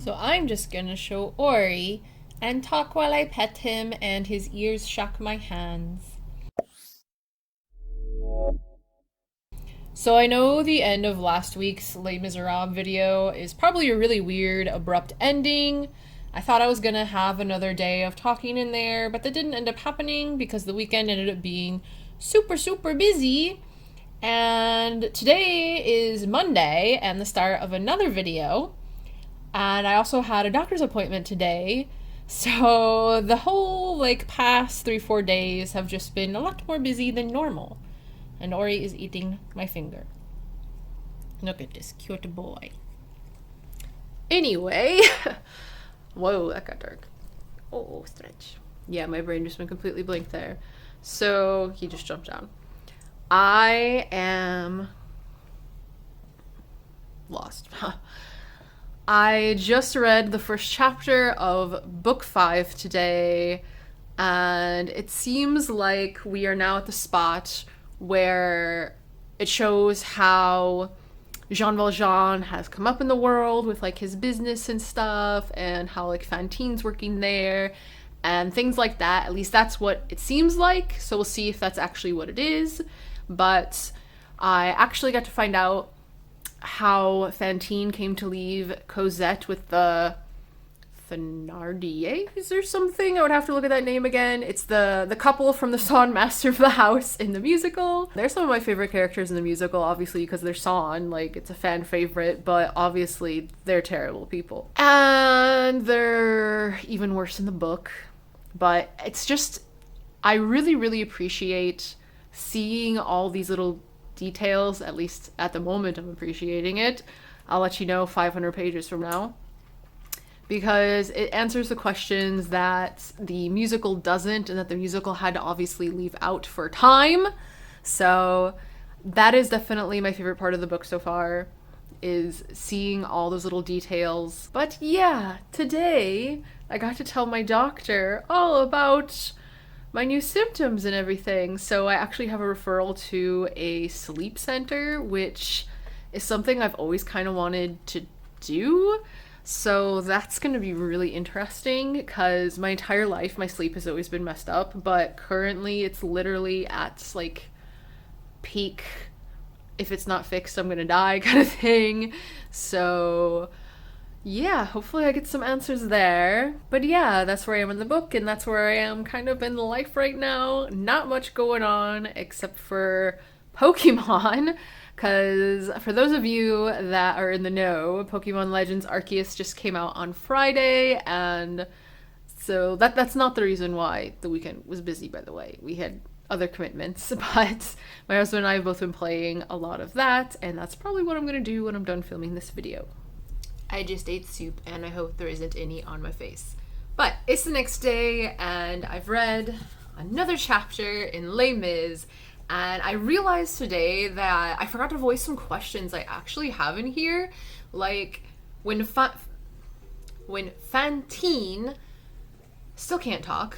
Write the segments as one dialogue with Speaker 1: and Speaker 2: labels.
Speaker 1: So I'm just gonna show Ori and talk while I pet him and his ears shock my hands. So I know the end of last week's Les Miserables video is probably a really weird, abrupt ending. I thought I was gonna have another day of talking in there, but that didn't end up happening because the weekend ended up being super busy. And today is Monday and the start of another video. And I also had a doctor's appointment today. So the whole past 3-4 days have just been a lot more busy than normal. And Ori is eating my finger. Look at this cute boy. Anyway, whoa, that got dark. Oh, stretch. Yeah, my brain just went completely blank there. So he just jumped down. I am lost. I just read the first chapter of book 5 today, and it seems like we are now at the spot where it shows how Jean Valjean has come up in the world with his business and stuff, and how Fantine's working there and things like that. At least that's what it seems like, so we'll see if that's actually what it is. But I actually got to find out how Fantine came to leave Cosette with the Thénardiers or something. I would have to look at that name again. It's the couple from the Song Master of the House in the musical. They're some of my favorite characters in the musical, obviously, because they're Song. It's a fan favorite, but obviously they're terrible people. And they're even worse in the book. But it's just, I really appreciate seeing all these little details. At least at the moment I'm appreciating it. I'll let you know 500 pages from now, because it answers the questions that the musical doesn't, and that the musical had to obviously leave out for time. So that is definitely my favorite part of the book so far, is seeing all those little details. But yeah, today I got to tell my doctor all about my new symptoms and everything. So I actually have a referral to a sleep center, which is something I've always kind of wanted to do. So that's going to be really interesting, because my entire life my sleep has always been messed up, but currently it's literally at peak, if it's not fixed I'm gonna die kind of thing. So yeah, hopefully I get some answers there. But yeah, that's where I am in the book, and that's where I am kind of in life right now. Not much going on except for Pokemon, because for those of you that are in the know, Pokemon Legends Arceus just came out on Friday, and so that's not the reason why the weekend was busy, by the way. We had other commitments, but my husband and I have both been playing a lot of that, and that's probably what I'm gonna do when I'm done filming this video. I just ate soup, and I hope there isn't any on my face. But it's the next day, and I've read another chapter in Les Mis, and I realized today that I forgot to voice some questions I actually have in here. Like, when Fantine, still can't talk,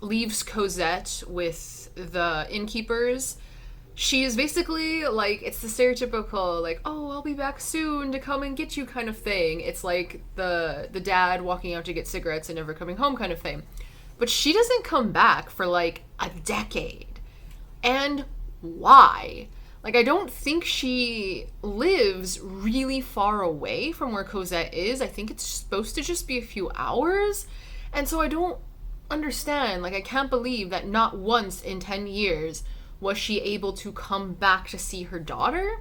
Speaker 1: leaves Cosette with the innkeepers, she is basically it's the stereotypical oh, I'll be back soon to come and get you kind of thing. It's the dad walking out to get cigarettes and never coming home kind of thing. But she doesn't come back for a decade. And why? I don't think she lives really far away from where Cosette is. I think it's supposed to just be a few hours. And so I don't understand. I can't believe that not once in 10 years was she able to come back to see her daughter.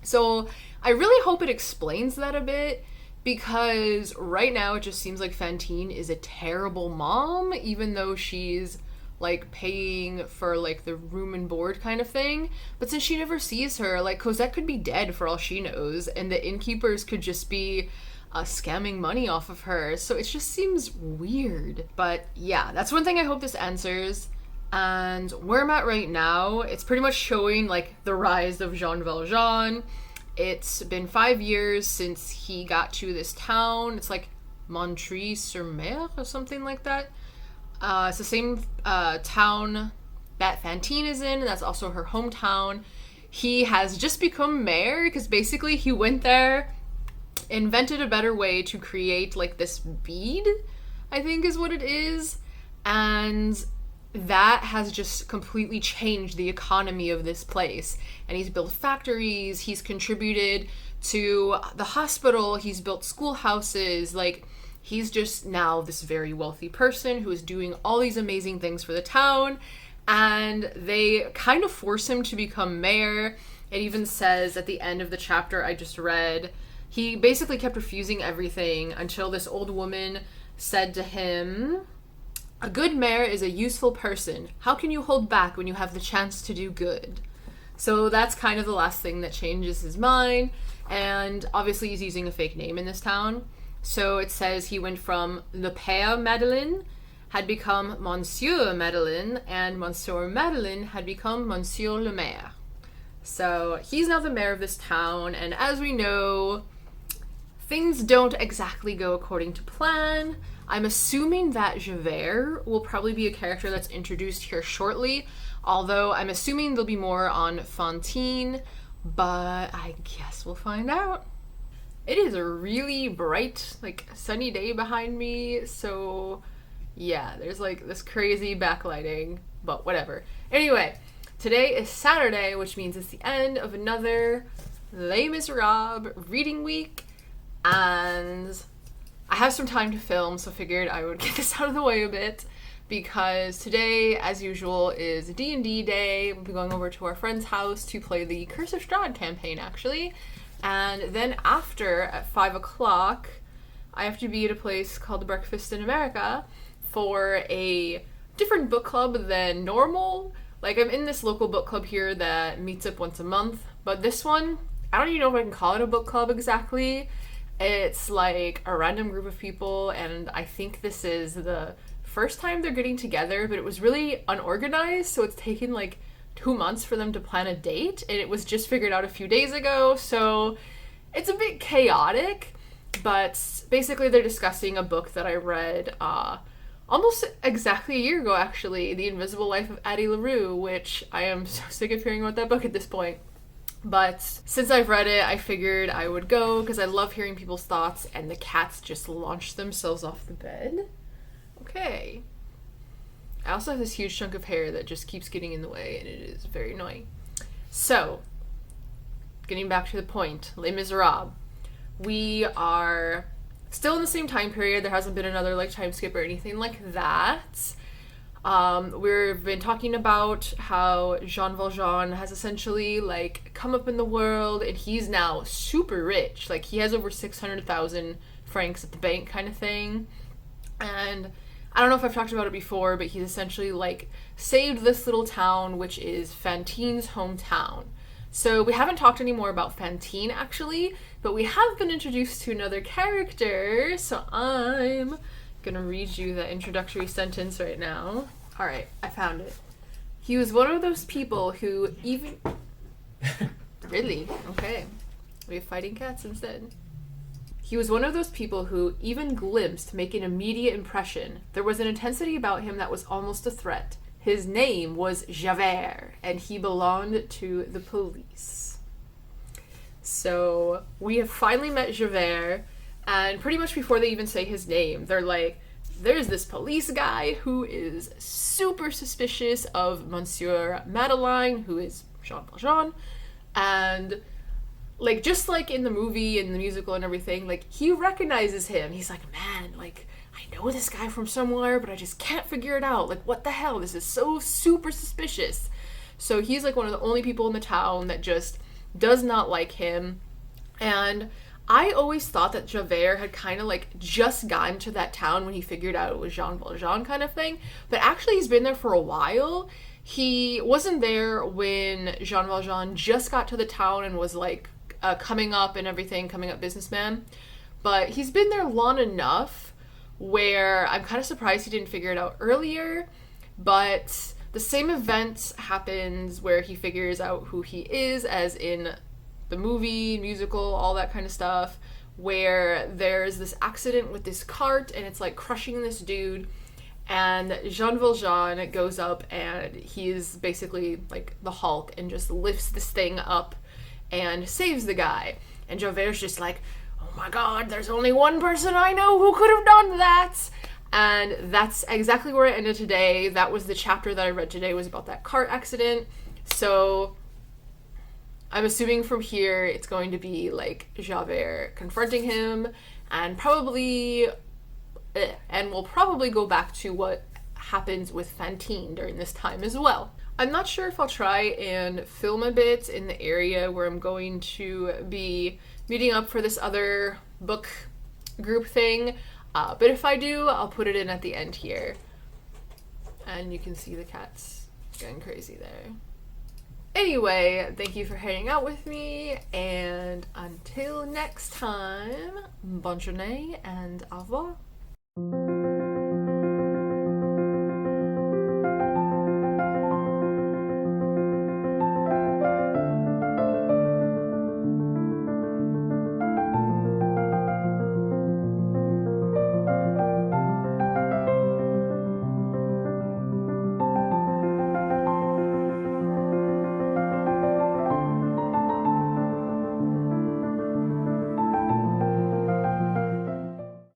Speaker 1: So I really hope it explains that a bit, because right now it just seems like Fantine is a terrible mom, even though she's paying for the room and board kind of thing. But since she never sees her, Cosette could be dead for all she knows, and the innkeepers could just be scamming money off of her. So it just seems weird. But yeah, that's one thing I hope this answers. And where I'm at right now, it's pretty much showing the rise of Jean Valjean. It's been 5 years since he got to this town. It's Montry-sur-Mer or something like that. It's the same town that Fantine is in, and that's also her hometown. He has just become mayor because basically he went there invented a better way to create like this bead, I think is what it is. And that has just completely changed the economy of this place. And he's built factories, he's contributed to the hospital, he's built schoolhouses, like he's just now this very wealthy person who is doing all these amazing things for the town. And they kind of force him to become mayor. It even says at the end of the chapter I just read, he basically kept refusing everything until this old woman said to him, "A good mayor is a useful person. How can you hold back when you have the chance to do good?" So that's kind of the last thing that changes his mind. And obviously he's using a fake name in this town. So it says he went from Le Père Madeleine had become Monsieur Madeleine, and Monsieur Madeleine had become Monsieur le Maire. So he's now the mayor of this town, and as we know, things don't exactly go according to plan. I'm assuming that Javert will probably be a character that's introduced here shortly, although I'm assuming there'll be more on Fantine, but I guess we'll find out. It is a really bright, like, sunny day behind me, so yeah, there's like this crazy backlighting, but whatever. Anyway, today is Saturday, which means it's the end of another Les Miserables reading week, and I have some time to film, so I figured I would get this out of the way a bit, because today, as usual, is D&D day. We'll be going over to our friend's house to play the Curse of Strahd campaign, actually, and then after, at 5 o'clock, I have to be at a place called the Breakfast in America for a different book club than normal. Like, I'm in this local book club here that meets up once a month, but this one, I don't even know if I can call it a book club exactly. It's like a random group of people, and I think this is the first time they're getting together, but it was really unorganized, so it's taken like 2 months for them to plan a date, and it was just figured out a few days ago, so it's a bit chaotic. But basically they're discussing a book that I read almost exactly a year ago, actually, The Invisible Life of Addie LaRue, which I am so sick of hearing about that book at this point. But since I've read it, I figured I would go because I love hearing people's thoughts, and the cats just launched themselves off the bed. Okay. I also have this huge chunk of hair that just keeps getting in the way, and it is very annoying. So, getting back to the point, Les Miserables. We are still in the same time period. There hasn't been another like time skip or anything like that. We've been talking about how Jean Valjean has essentially like come up in the world, and he's now super rich. Like, he has over 600,000 francs at the bank kind of thing. And I don't know if I've talked about it before, but he's essentially like saved this little town, which is Fantine's hometown. So we haven't talked anymore about Fantine, actually, but we have been introduced to another character, so I'm gonna read you the introductory sentence right now. Alright, I found it. He was one of those people who even... Really? Okay. We have fighting cats instead. He was one of those people who, even glimpsed, make an immediate impression. There was an intensity about him that was almost a threat. His name was Javert, and he belonged to the police. So we have finally met Javert, and pretty much before they even say his name, they're like, there's this police guy who is super suspicious of Monsieur Madeleine, who is Jean Valjean, and like, just like in the movie and the musical and everything, like, he recognizes him. He's like, man, like, I know this guy from somewhere, but I just can't figure it out. Like, what the hell? This is so super suspicious. So he's like one of the only people in the town that just does not like him. And I always thought that Javert had kind of like just gotten to that town when he figured out it was Jean Valjean kind of thing. But actually he's been there for a while. He wasn't there when Jean Valjean just got to the town and was like coming up and everything, coming up businessman. But he's been there long enough where I'm kind of surprised he didn't figure it out earlier. But the same event happens where he figures out who he is, as in the movie, musical, all that kind of stuff, where there's this accident with this cart and it's like crushing this dude, and Jean Valjean goes up and he's basically like the Hulk and just lifts this thing up and saves the guy. And Javert's just like, oh my god, there's only one person I know who could have done that. And that's exactly where it ended today. That was the chapter that I read today, was about that car accident. So I'm assuming from here it's going to be like Javert confronting him, and we'll probably go back to what happens with Fantine during this time as well. I'm not sure if I'll try and film a bit in the area where I'm going to be meeting up for this other book group thing, but if I do, I'll put it in at the end here. And you can see the cats going crazy there. Anyway, thank you for hanging out with me, and until next time, bonne journée and au revoir.